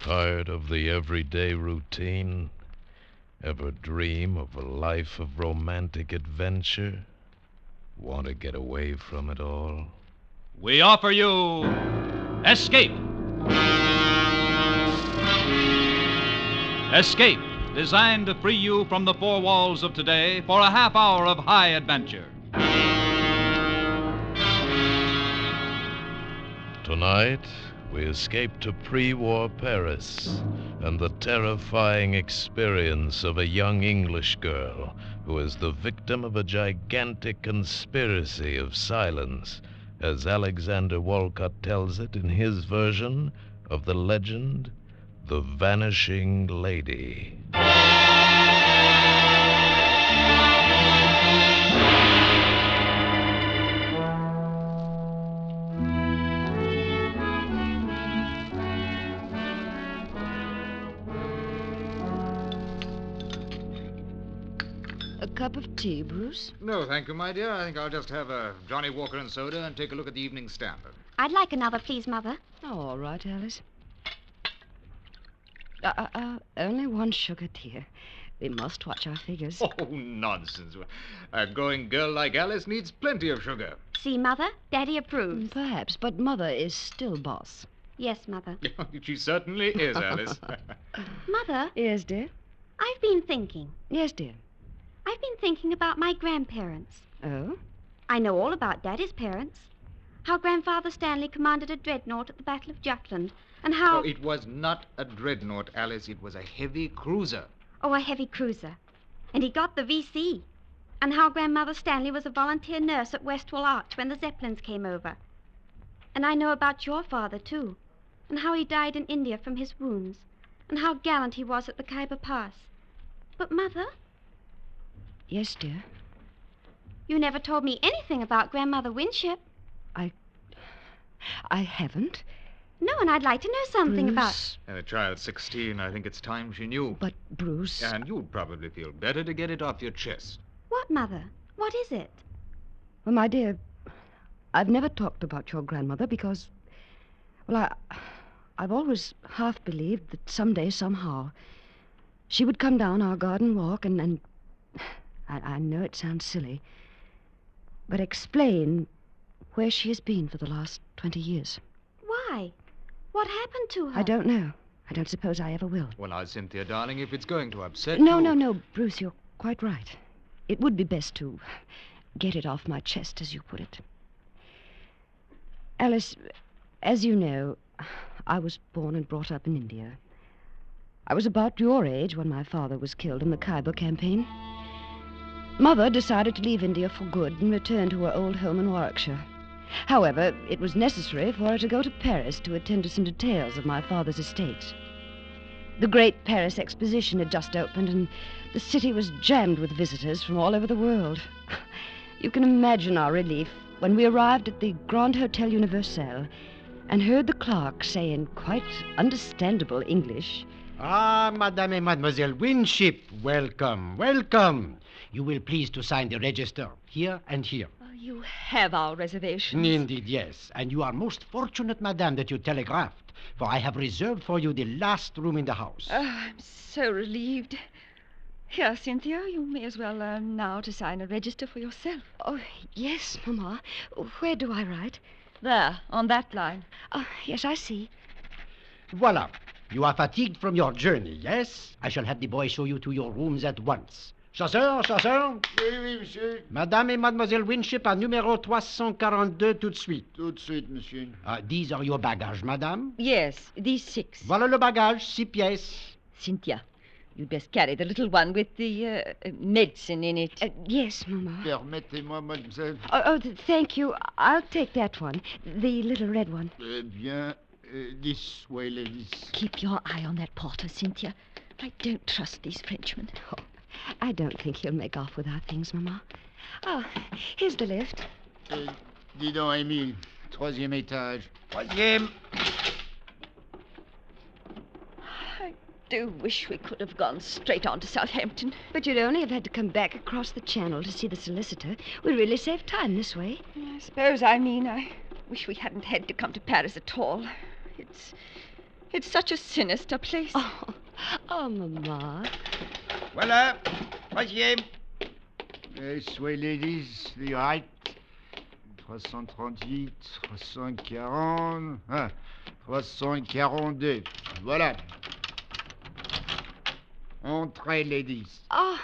Tired of the everyday routine? Ever dream of a life of romantic adventure? Want to get away from it all? We offer you Escape. Escape, designed to free you from the four walls of today for a half hour of high adventure. Tonight, we escape to pre-war Paris and the terrifying experience of a young English girl who is the victim of a gigantic conspiracy of silence, as Alexander Walcott tells it in his version of the legend, The Vanishing Lady. A cup of tea, Bruce? No, thank you, my dear. I think I'll just have a Johnny Walker and soda and take a look at the Evening Standard. I'd like another, please, Mother. Oh, all right, Alice. Only one sugar, dear. We must watch our figures. Oh, nonsense. A growing girl like Alice needs plenty of sugar. See, Mother? Daddy approves. Perhaps, but Mother is still boss. Yes, Mother. She certainly is, Alice. Mother, Yes, dear? I've been thinking. Yes, dear. I've been thinking about my grandparents. Oh? I know all about Daddy's parents. How Grandfather Stanley commanded a dreadnought at the Battle of Jutland, and how... Oh, it was not a dreadnought, Alice. It was a heavy cruiser. Oh, a heavy cruiser. And he got the VC. And how Grandmother Stanley was a volunteer nurse at Westwall Arch when the Zeppelins came over. And I know about your father, too. And how he died in India from his wounds. And how gallant he was at the Khyber Pass. But, Mother, Yes, dear. you never told me anything about Grandmother Winship. I haven't. No, and I'd like to know something about... Bruce. And a child 16, I think it's time she knew. But, Bruce... And you'd probably feel better to get it off your chest. What, Mother? What is it? Well, my dear, I've never talked about your grandmother because... Well, I've always half believed that someday, somehow, she would come down our garden walk and I know it sounds silly, but explain where she has been for the last 20 years. Why? What happened to her? I don't know. I don't suppose I ever will. Well, now, Cynthia, darling, if it's going to upset No, you... no, Bruce, you're quite right. It would be best to get it off my chest, as you put it. Alice, as you know, I was born and brought up in India. I was about your age when my father was killed in the Khyber campaign. Mother decided to leave India for good and return to her old home in Warwickshire. However, it was necessary for her to go to Paris to attend to some details of my father's estate. The great Paris Exposition had just opened, and the city was jammed with visitors from all over the world. You can imagine our relief when we arrived at the Grand Hotel Universel and heard the clerk say in quite understandable English, Ah, Madame and Mademoiselle Winship, welcome, welcome. You will please to sign the register here and here. Oh, you have our reservations. Indeed, yes. And you are most fortunate, Madame, that you telegraphed, for I have reserved for you the last room in the house. Oh, I'm so relieved. Here, Cynthia, you may as well learn now to sign a register for yourself. Oh, yes, Mamma. Where do I write? There, on that line. Oh, yes, I see. Voila. You are fatigued from your journey, yes? I shall have the boy show you to your rooms at once. Chasseur, chasseur. Oui, oui, monsieur. Madame et Mademoiselle Winship à numéro 342 tout de suite. Tout de suite, monsieur. These are your bagages, madame. Yes, these 6. Voilà le bagage, 6 pièces. Cynthia, you'd best carry the little one with the medicine in it. Yes, Mamma. Permettez-moi, mademoiselle. Thank you. I'll take that one, the little red one. Eh bien, this way, ladies. Keep your eye on that porter, Cynthia. I don't trust these Frenchmen. Oh, I don't think he'll make off with our things, Mamma. Oh, here's the lift. Dis donc, Émile. 3e étage. 3e. I do wish we could have gone straight on to Southampton. But you'd only have had to come back across the channel to see the solicitor. We really saved time this way. I suppose I wish we hadn't had to come to Paris at all. It's such a sinister place. Oh, Mama. Voilà. Troisième. Soyez ladies, the right. 338, 340, 342. Voilà. Entrez, ladies. Oh,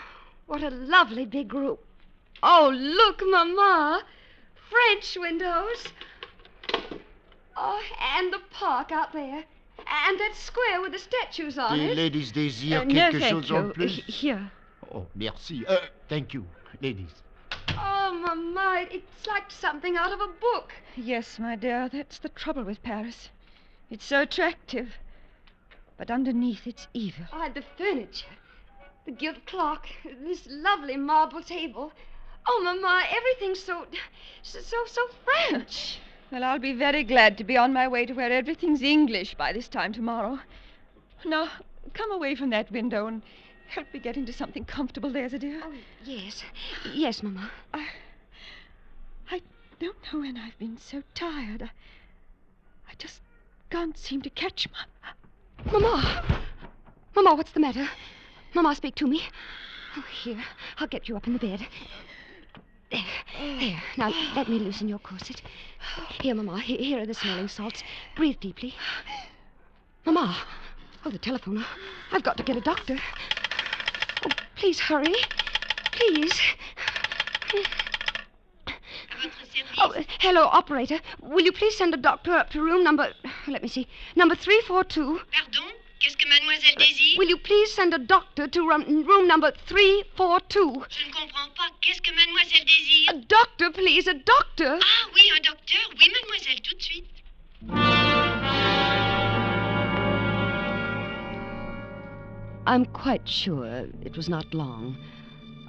what a lovely big room. Oh, look, Mama. French windows. Oh, and the park out there. And that square with the statues on The it. ladies désirent No, quelque thank chose en you. plus? Here. Oh, merci. Thank you, ladies. Oh, Mama, it's like something out of a book. Yes, my dear, that's the trouble with Paris. It's so attractive. But underneath, it's evil. Oh, and the furniture. The gilt clock. This lovely marble table. Oh, Mama, everything's so French. Well, I'll be very glad to be on my way to where everything's English by this time tomorrow. Now, come away from that window and help me get into something comfortable, there's a dear. Oh, yes. Yes, Mama. I don't know when I've been so tired. I just can't seem to catch my... Mama! Mama, what's the matter? Mama, speak to me. Oh, here. I'll get you up in the bed. There. Now, let me loosen your corset. Here, Mama. Here are the smelling salts. Breathe deeply. Mama. Oh, the telephone. I've got to get a doctor. Oh, please hurry. Please. Oh, hello, operator. Will you please send a doctor up to room number... Let me see. Number 342. Pardon? Qu'est-ce que mademoiselle désire? Will you please send a doctor to room number 342? Je ne comprends pas. Qu'est-ce que mademoiselle désire? A doctor, please, a doctor. Ah oui, un docteur. Oui, mademoiselle, tout de suite. I'm quite sure it was not long,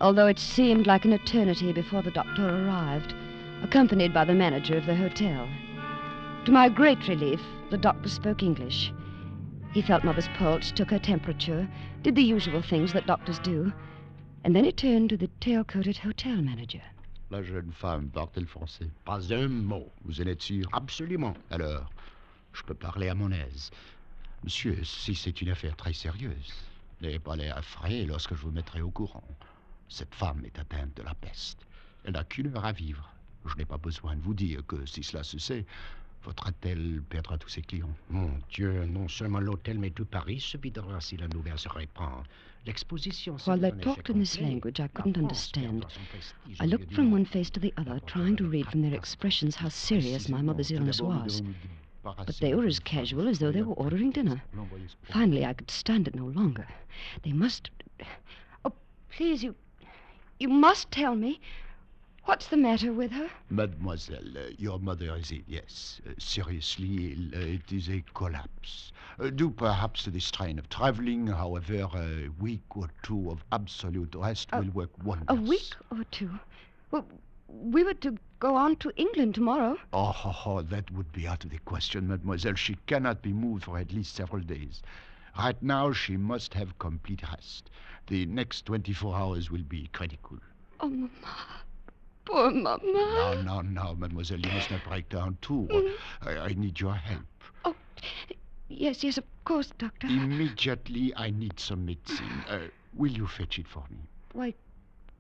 although it seemed like an eternity before the doctor arrived, accompanied by the manager of the hotel. To my great relief, the doctor spoke English. He felt Mother's pulse, took her temperature, did the usual things that doctors do, and then he turned to the tail-coated hotel manager. La jeune femme parle-t-elle français? Pas un mot. Vous en êtes sûr? Absolument. Alors, je peux parler à mon aise. Monsieur, si c'est une affaire très sérieuse, n'ayez pas l'air effrayé lorsque je vous mettrai au courant. Cette femme est atteinte de la peste. Elle n'a qu'une heure à vivre. Je n'ai pas besoin de vous dire que si cela se sait, votre hôtel perdra tous ses clients. Mon Dieu, non seulement l'hôtel, mais tout Paris se videra si la nouvelle se répand. L'exposition... While they talked in this language I couldn't understand, I looked from one face to the other, trying to read from their expressions how serious my mother's illness was. But they were as casual as though they were ordering dinner. Finally, I could stand it no longer. They must... Oh, please, you must tell me. What's the matter with her? Mademoiselle, your mother is ill, yes. Seriously ill. It is a collapse. Due perhaps to the strain of traveling, however, a week or two of absolute rest will work wonders. A week or two? Well, we were to go on to England tomorrow. Oh, that would be out of the question, mademoiselle. She cannot be moved for at least several days. Right now, she must have complete rest. The next 24 hours will be critical. Oh, Mama. Poor Mama. No, mademoiselle, you must not break down too. I need your help. Oh, yes, of course, Doctor. Immediately, I need some medicine. Will you fetch it for me? Why,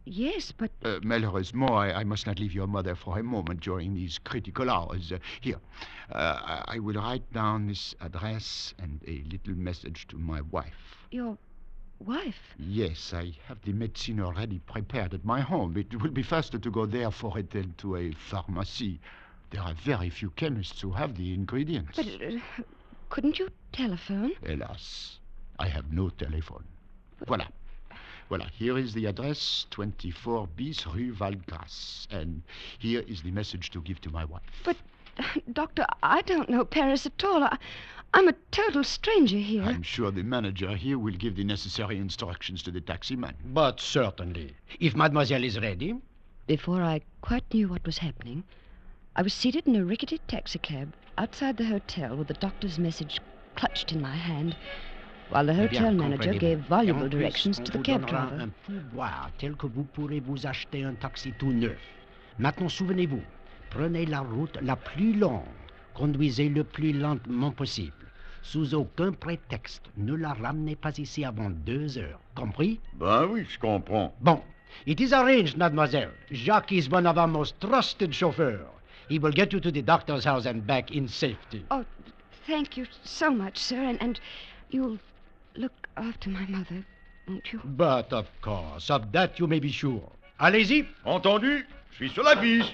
yes, but... Malheureusement, I must not leave your mother for a moment during these critical hours. Here, I will write down this address and a little message to my wife. Your wife? Yes, I have the medicine already prepared at my home. It will be faster to go there for it than to a pharmacy. There are very few chemists who have the ingredients. But couldn't you telephone? Hélas, I have no telephone. Voilà, here is the address, 24 bis Rue Valgrace. And here is the message to give to my wife. But, Doctor, I don't know Paris at all. I'm a total stranger here. I'm sure the manager here will give the necessary instructions to the taximan. But certainly. If mademoiselle is ready... Before I quite knew what was happening, I was seated in a rickety taxicab outside the hotel with the doctor's message clutched in my hand, while the hotel manager gave voluble directions to the cab driver. Un pourboire tel que vous pourrez vous acheter un taxi tout neuf. Maintenant, souvenez-vous, prenez la route la plus longue. Conduisez le plus lentement possible. Sous aucun prétexte, ne la ramenez pas ici avant 2 heures. Compris? Ben oui, je comprends. Bon. It is arranged, mademoiselle. Jacques is one of our most trusted chauffeurs. He will get you to the doctor's house and back in safety. Oh, thank you so much, sir. And you'll look after my mother, won't you? But of course, of that you may be sure. Allez-y. Entendu? Je suis sur la piste.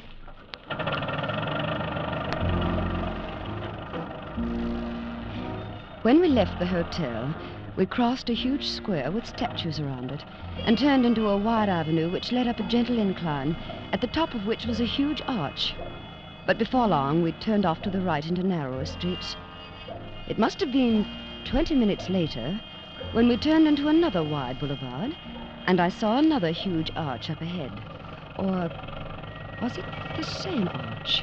When we left the hotel, we crossed a huge square with statues around it and turned into a wide avenue which led up a gentle incline, at the top of which was a huge arch. But before long, we turned off to the right into narrower streets. It must have been 20 minutes later when we turned into another wide boulevard, and I saw another huge arch up ahead. Or was it the same arch?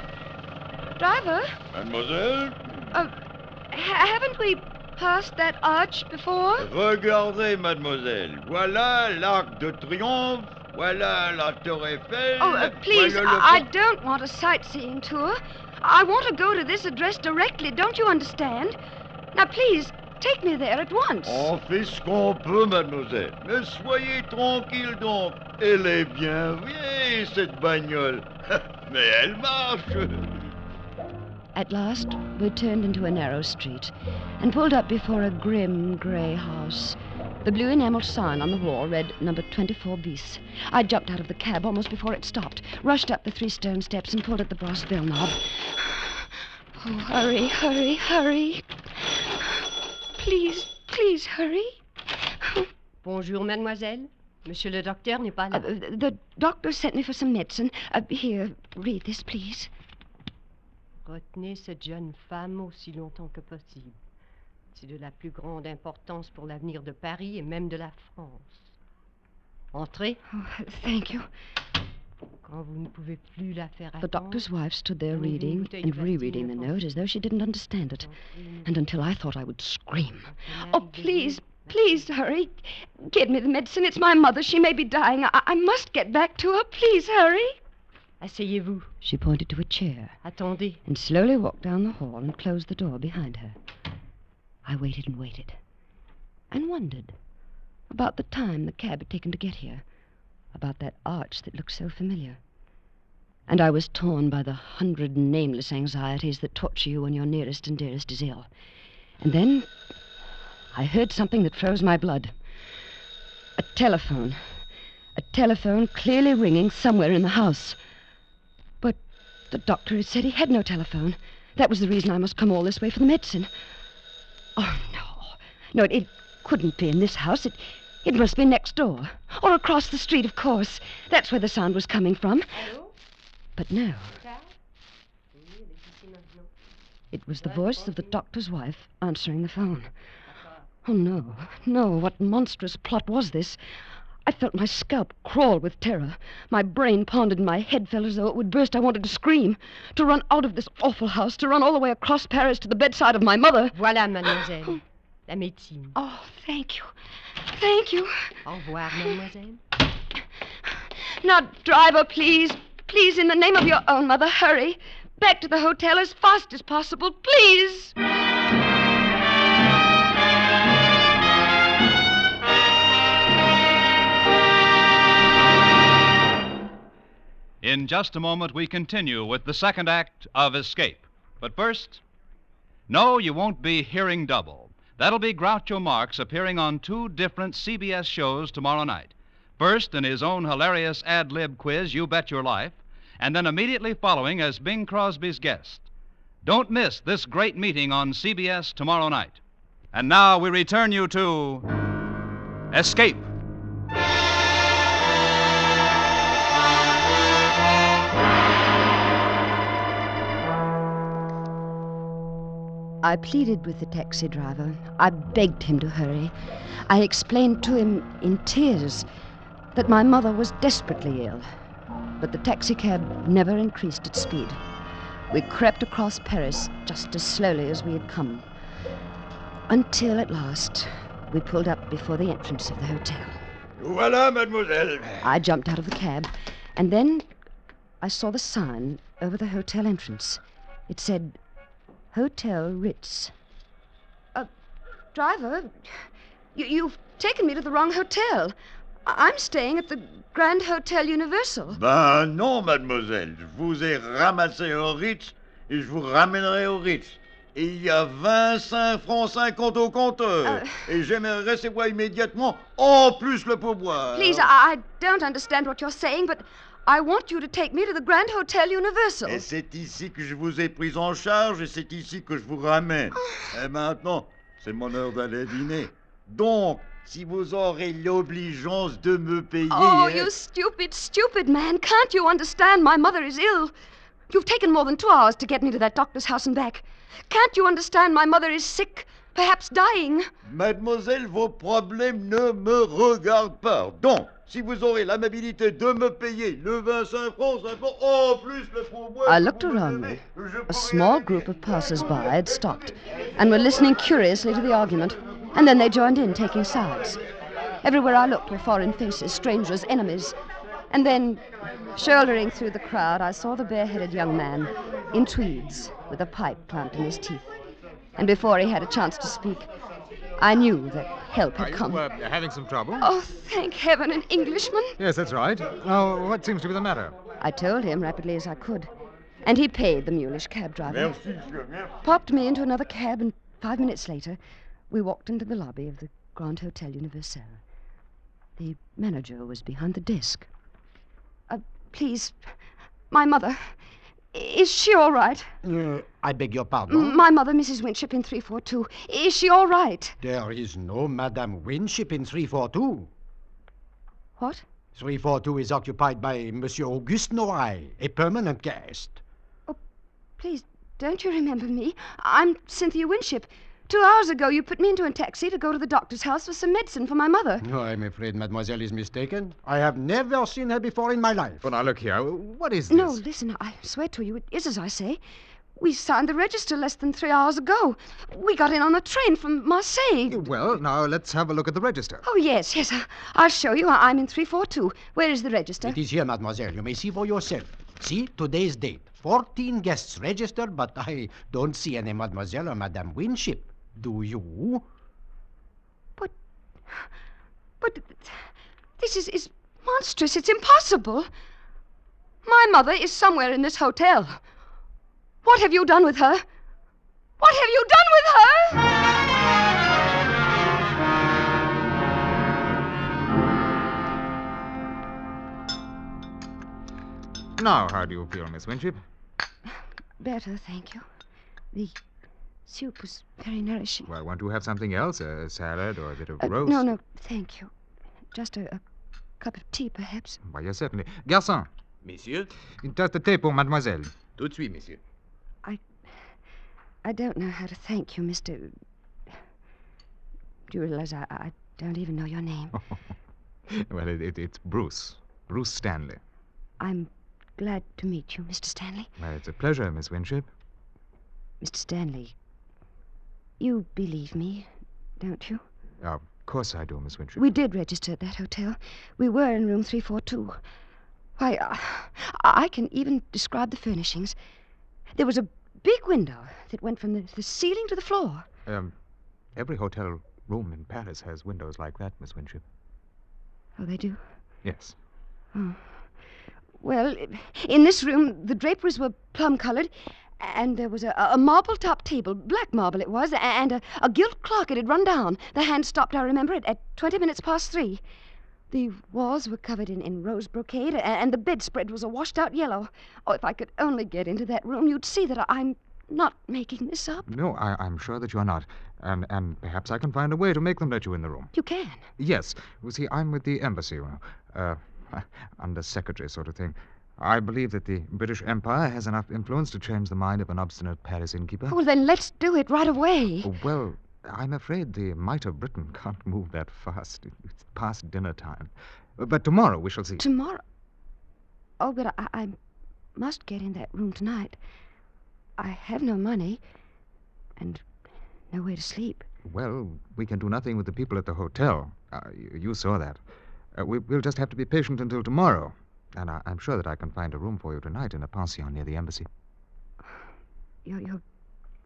Driver, Mademoiselle? haven't we passed that arch before? Regardez, mademoiselle. Voilà l'Arc de Triomphe. Voilà la Tour Eiffel. Oh, please, voilà le I don't want a sightseeing tour. I want to go to this address directly, don't you understand? Now, please, take me there at once. On fait ce qu'on peut, mademoiselle. Mais soyez tranquille donc. Elle est bien vieille, cette bagnole. Mais elle marche. At last, we turned into a narrow street and pulled up before a grim grey house. The blue enamel sign on the wall read number 24 bis. I jumped out of the cab almost before it stopped, rushed up the 3 stone steps and pulled at the brass bell knob. Oh, hurry, hurry, hurry. Please, please hurry. Bonjour, mademoiselle. Monsieur le docteur n'est pas là. The doctor sent me for some medicine. Here, read this, please. Retenez cette jeune femme aussi longtemps que possible. C'est de la plus grande importance pour l'avenir de Paris et même de la France. Entrez. Oh, thank you. Quand vous ne pouvez plus la faire attendre. The doctor's wife stood there reading and rereading the note as though she didn't understand it. And until I thought I would scream. Oh, please, please hurry. Get me the medicine. It's my mother. She may be dying. I must get back to her. Please hurry. Asseyez-vous. She pointed to a chair. Attendez. And slowly walked down the hall and closed the door behind her. I waited and waited. And wondered about the time the cab had taken to get here. About that arch that looked so familiar. And I was torn by the 100 nameless anxieties that torture you when your nearest and dearest is ill. And then I heard something that froze my blood. A telephone. A telephone clearly ringing somewhere in the house. But the doctor had said he had no telephone. That was the reason I must come all this way for the medicine. Oh, no. No, it couldn't be in this house. It must be next door. Or across the street, of course. That's where the sound was coming from. Allô? But no. It was the voice of the doctor's wife answering the phone. Oh, no. No, what monstrous plot was this? I felt my scalp crawl with terror. My brain pounded and my head felt as though it would burst. I wanted to scream, to run out of this awful house, to run all the way across Paris to the bedside of my mother. Voilà, mademoiselle. La médecine. Oh, thank you. Thank you. Au revoir, mademoiselle. Now, driver, please. Please, in the name of your own mother, hurry. Back to the hotel as fast as possible, please. In just a moment, we continue with the second act of Escape. But first, no, you won't be hearing double. That'll be Groucho Marx appearing on 2 different CBS shows tomorrow night. First, in his own hilarious ad-lib quiz, You Bet Your Life, and then immediately following as Bing Crosby's guest. Don't miss this great meeting on CBS tomorrow night. And now we return you to Escape. I pleaded with the taxi driver. I begged him to hurry. I explained to him in tears that my mother was desperately ill. But the taxicab never increased its speed. We crept across Paris just as slowly as we had come. Until at last, we pulled up before the entrance of the hotel. Voilà, mademoiselle. I jumped out of the cab, and then I saw the sign over the hotel entrance. It said, Hotel Ritz. Driver, you've taken me to the wrong hotel. I'm staying at the Grand Hotel Universal. Ben non, mademoiselle. Je vous ai ramassé au Ritz et je vous ramènerai au Ritz. Et il y a 25 francs 50 au compteur. Et j'aimerais recevoir immédiatement, en plus le pourboire. Please, I don't understand what you're saying, but I want you to take me to the Grand Hotel Universal. Et c'est ici que je vous ai pris en charge et c'est ici que je vous ramène. Et maintenant, c'est mon heure d'aller dîner. Donc, si vous aurez l'obligeance de me payer... Oh, you stupid man. Can't you understand? My mother is ill. You've taken more than 2 hours to get me to that doctor's house and back. Can't you understand? My mother is sick, perhaps dying. Mademoiselle, vos problèmes ne me regardent pas. Donc, si vous aurez l'amabilité de me payer le 25 francs, en plus le pourboire... I looked around me. A small group of passers-by had stopped and were listening curiously to the argument, and then they joined in, taking sides. Everywhere I looked were foreign faces, strangers, enemies. And then, shouldering through the crowd, I saw the bare-headed young man in tweeds with a pipe clamped in his teeth. And before he had a chance to speak, I knew that help had come. Are you having some trouble? Oh, thank heaven, an Englishman. Yes, that's right. Now, what seems to be the matter? I told him rapidly as I could, and he paid the mulish cab driver. Merci, merci. Popped me into another cab, and 5 minutes later, we walked into the lobby of the Grand Hotel Universal. The manager was behind the desk. Please, my mother, is she all right? I beg your pardon? My mother, Mrs. Winship, in 342. Is she all right? There is no Madame Winship in 342. What? 342 is occupied by Monsieur Auguste Noailles, a permanent guest. Oh, please, don't you remember me? I'm Cynthia Winship. 2 hours ago, you put me into a taxi to go to the doctor's house for some medicine for my mother. No, I'm afraid mademoiselle is mistaken. I have never seen her before in my life. Well, now, look here. What is this? No, listen, I swear to you, it is as I say. We signed the register less than 3 hours ago. We got in on a train from Marseille. Well, now, let's have a look at the register. Oh, yes. I'll show you. I'm in 342. Where is the register? It is here, mademoiselle. You may see for yourself. See, today's date. 14 guests registered, but I don't see any mademoiselle or Madame Winship. Do you? But this is monstrous. It's impossible. My mother is somewhere in this hotel. What have you done with her? What have you done with her? Now, how do you feel, Miss Winship? Better, thank you. The soup was very nourishing. Well, want to have something else? A salad or a bit of roast? No, thank you. Just a cup of tea, perhaps. Why, yes, certainly. Garçon. Monsieur? Just the thé pour mademoiselle. Tout de suite, monsieur. I don't know how to thank you, Mr. Do you realize I don't even know your name? Well, it's Bruce. Bruce Stanley. I'm glad to meet you, Mr. Stanley. Well, it's a pleasure, Miss Winship. Mr. Stanley, you believe me, don't you? Of course I do, Miss Winship. We did register at that hotel. We were in room 342. Why, I can even describe the furnishings. There was a big window that went from the ceiling to the floor. Every hotel room in Paris has windows like that, Miss Winship. Oh, they do? Yes. Oh. Well, in this room, the draperies were plum-colored, and there was a marble-top table, black marble it was, and a gilt clock. It had run down. The hand stopped, I remember, at 20 minutes past 3. The walls were covered in rose brocade, and the bedspread was a washed-out yellow. Oh, if I could only get into that room, you'd see that I'm not making this up. No, I'm sure that you're not. And perhaps I can find a way to make them let you in the room. You can? Yes. You see, I'm with the embassy, under secretary sort of thing. I believe that the British Empire has enough influence to change the mind of an obstinate Paris innkeeper. Oh, well, then let's do it right away. Oh, well, I'm afraid the might of Britain can't move that fast. It's past dinner time. But tomorrow we shall see. Tomorrow? Oh, but I must get in that room tonight. I have no money and nowhere to sleep. Well, we can do nothing with the people at the hotel. You saw that. We'll just have to be patient until tomorrow. And I'm sure that I can find a room for you tonight in a pension near the embassy. You're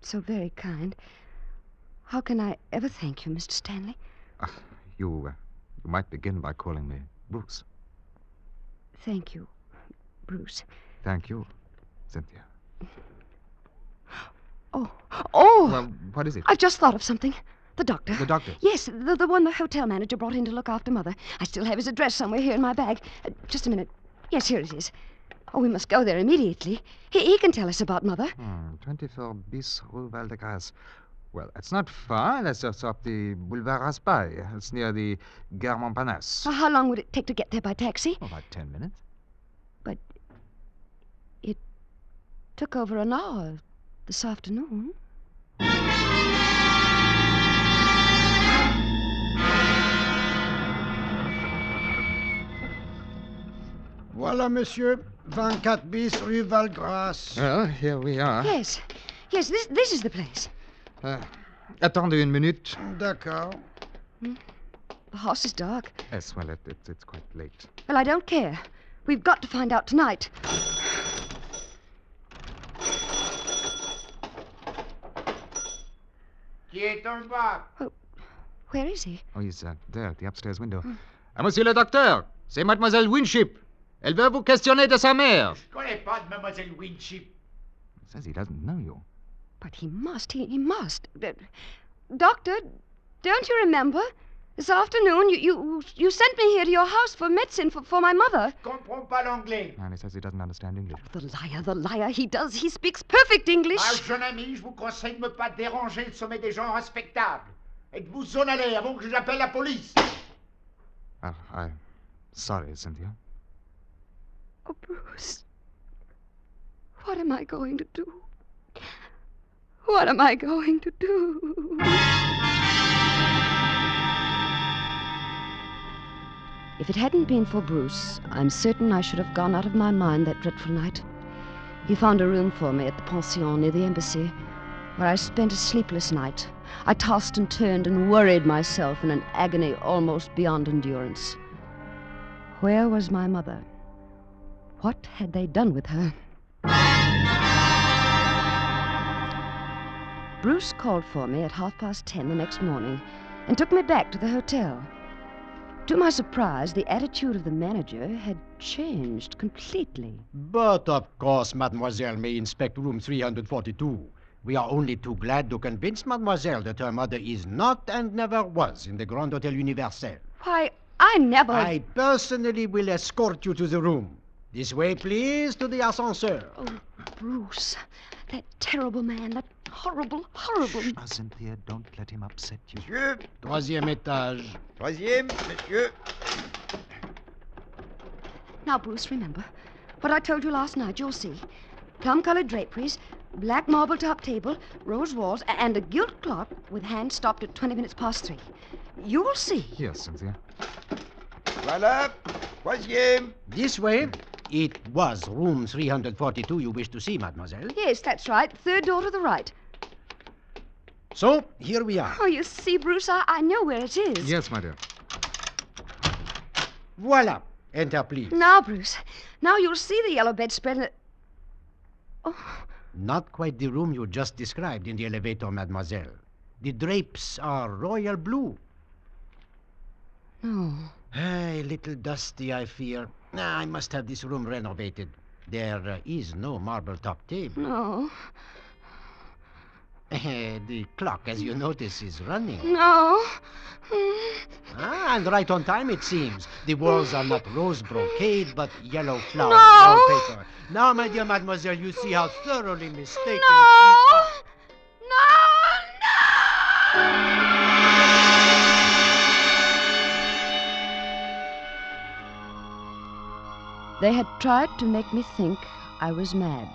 so very kind. How can I ever thank you, Mr. Stanley? You might begin by calling me Bruce. Thank you, Bruce. Thank you, Cynthia. Oh! Well, what is it? I've just thought of something. The doctor. The doctor? Yes, the one the hotel manager brought in to look after Mother. I still have his address somewhere here in my bag. Just a minute. Yes, here it is. Oh, we must go there immediately. He can tell us about Mother. 24 bis Rue Val de Grace. Well, it's not far. That's just off the Boulevard Raspail. It's near the Gare Montparnasse. How long would it take to get there by taxi? About 10 minutes. But it took over an hour this afternoon. Voilà, monsieur. 24 bis Rue Valgrace. Well, here we are. Yes, this is the place. Attendez une minute. D'accord. The house is dark. Yes, well, it's quite late. Well, I don't care. We've got to find out tonight. Qui est en bas? Oh, where is he? Oh, he's there at the upstairs window. Monsieur le docteur, c'est Mademoiselle Winship. Elle veut vous questionner de sa mère. Je connais pas de Mademoiselle Winship. He says he doesn't know you. But he must. He must. Doctor, don't you remember? This afternoon, you sent me here to your house for medicine for my mother. Je comprends pas l'anglais. And he says he doesn't understand English. The liar. He does. He speaks perfect English. Ma jeune ami, je vous conseille de ne pas déranger le sommet des gens respectables. Et de vous en aller avant que j'appelle la police. I'm sorry, Cynthia. Oh, Bruce. What am I going to do? What am I going to do? If it hadn't been for Bruce, I'm certain I should have gone out of my mind that dreadful night. He found a room for me at the pension near the embassy, where I spent a sleepless night. I tossed and turned and worried myself in an agony almost beyond endurance. Where was my mother? What had they done with her? Bruce called for me at 10:30 the next morning and took me back to the hotel. To my surprise, the attitude of the manager had changed completely. But of course, mademoiselle may inspect room 342. We are only too glad to convince mademoiselle that her mother is not and never was in the Grand Hotel Universel. Why, I never... I personally will escort you to the room. This way, please, to the ascenseur. Oh, Bruce, that terrible man, that horrible... Now, Cynthia, don't let him upset you. Monsieur, Troisième étage. troisième, monsieur. Now, Bruce, remember what I told you last night. You'll see. Plum-colored draperies, black marble top table, rose walls, and a gilt clock with hands stopped at 20 minutes past 3. You'll see. Yes, Cynthia. Voilà, troisième. This way. It was room 342 you wish to see, mademoiselle. Yes, that's right. Third door to the right. So, here we are. Oh, you see, Bruce, I know where it is. Yes, my dear. Voilà. Enter, please. Now, Bruce, now you'll see the yellow bedspread and... Oh. Not quite the room you just described in the elevator, mademoiselle. The drapes are royal blue. No. A little dusty, I fear. I must have this room renovated. There is no marble top table. No. The clock, as you notice, is running. No. And right on time, it seems. The walls are not rose brocade, but yellow flower No. wallpaper. Now, my dear mademoiselle, you see how thoroughly mistaken No. No. They had tried to make me think I was mad.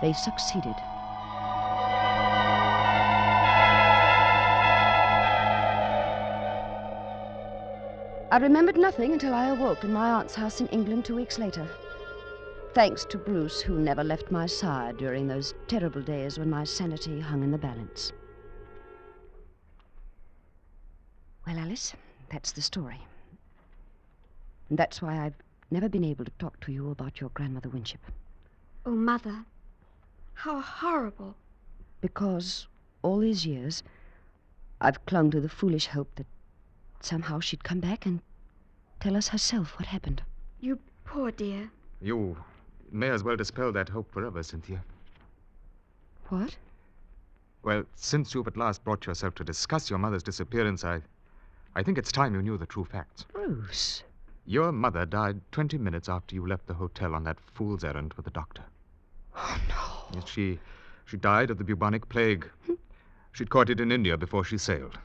They succeeded. I remembered nothing until I awoke in my aunt's house in England 2 weeks later. Thanks to Bruce, who never left my side during those terrible days when my sanity hung in the balance. Well, Alice, that's the story. And that's why I've never been able to talk to you about your grandmother Winship. Oh, Mother, how horrible. Because all these years, I've clung to the foolish hope that somehow she'd come back and tell us herself what happened. You poor dear. You may as well dispel that hope forever, Cynthia. What? Well, since you've at last brought yourself to discuss your mother's disappearance, I think it's time you knew the true facts. Bruce. Your mother died 20 minutes after you left the hotel on that fool's errand with the doctor. Oh, no. Yes, she died of the bubonic plague. She'd caught it in India before she sailed.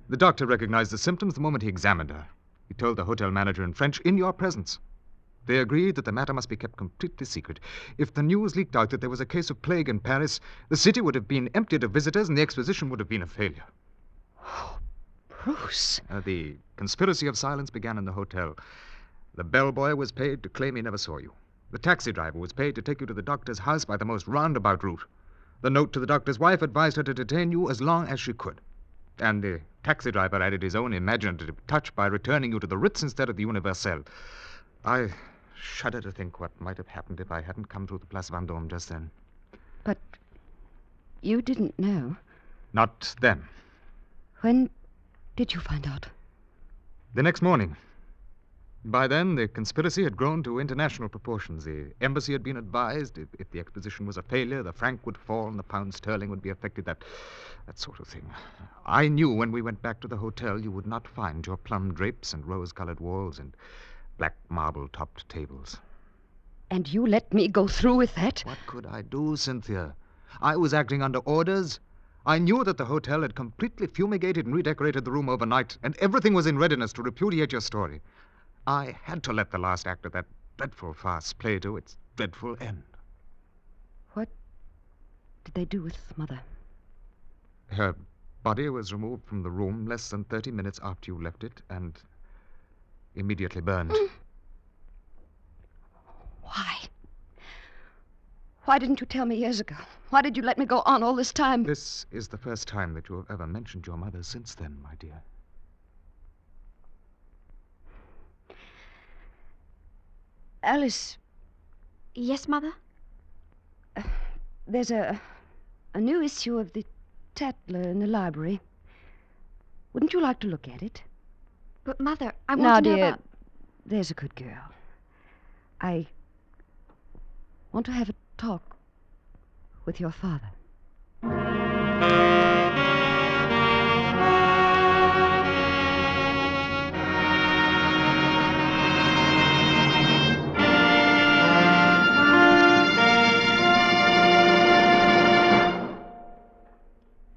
The doctor recognized the symptoms the moment he examined her. He told the hotel manager in French in your presence. They agreed that the matter must be kept completely secret. If the news leaked out that there was a case of plague in Paris, the city would have been emptied of visitors and the exposition would have been a failure. Oh, Bruce. The conspiracy of silence began in the hotel. The bellboy was paid to claim he never saw you. The taxi driver was paid to take you to the doctor's house by the most roundabout route. The note to the doctor's wife advised her to detain you as long as she could. And the taxi driver added his own imaginative touch by returning you to the Ritz instead of the Universelle. I shudder to think what might have happened if I hadn't come through the Place Vendôme just then. But you didn't know. Not then. When did you find out? The next morning. By then, the conspiracy had grown to international proportions. The embassy had been advised if the exposition was a failure, the franc would fall and the pound sterling would be affected, that sort of thing. I knew when we went back to the hotel you would not find your plum drapes and rose-colored walls and black marble-topped tables. And you let me go through with that? What could I do, Cynthia? I was acting under orders. I knew that the hotel had completely fumigated and redecorated the room overnight, and everything was in readiness to repudiate your story. I had to let the last act of that dreadful farce play to its dreadful end. What did they do with Mother? Her body was removed from the room less than 30 minutes after you left it and immediately burned. Why? Why didn't you tell me years ago? Why did you let me go on all this time? This is the first time that you have ever mentioned your mother since then, my dear. Alice. Yes, Mother? There's a new issue of the Tatler in the library. Wouldn't you like to look at it? But, Mother, I want to know dear, about... There's a good girl. I want to have a talk with your father.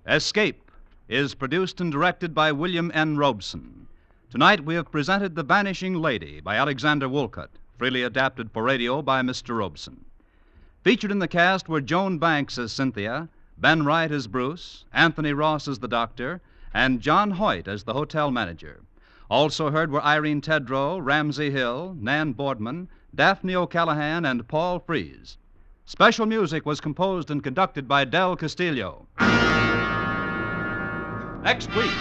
Escape is produced and directed by William N. Robeson. Tonight we have presented The Vanishing Lady by Alexander Woolcott, freely adapted for radio by Mr. Robeson. Featured in the cast were Joan Banks as Cynthia, Ben Wright as Bruce, Anthony Ross as the doctor, and John Hoyt as the hotel manager. Also heard were Irene Tedrow, Ramsey Hill, Nan Boardman, Daphne O'Callaghan, and Paul Frees. Special music was composed and conducted by Del Castillo. Next week.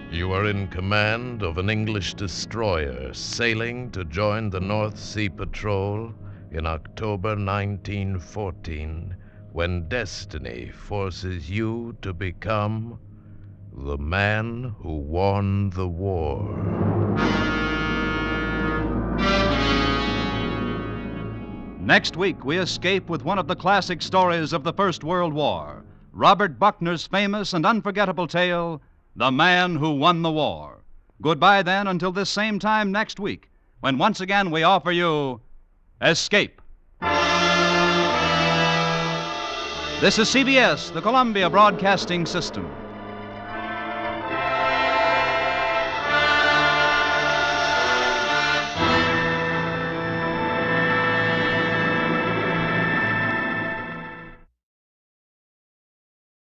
You are in command of an English destroyer sailing to join the North Sea Patrol in October 1914, when destiny forces you to become the man who won the war. Next week, we escape with one of the classic stories of the First World War, Robert Buckner's famous and unforgettable tale, The Man Who Won the War. Goodbye, then, until this same time next week, when once again we offer you Escape. This is CBS, the Columbia Broadcasting System.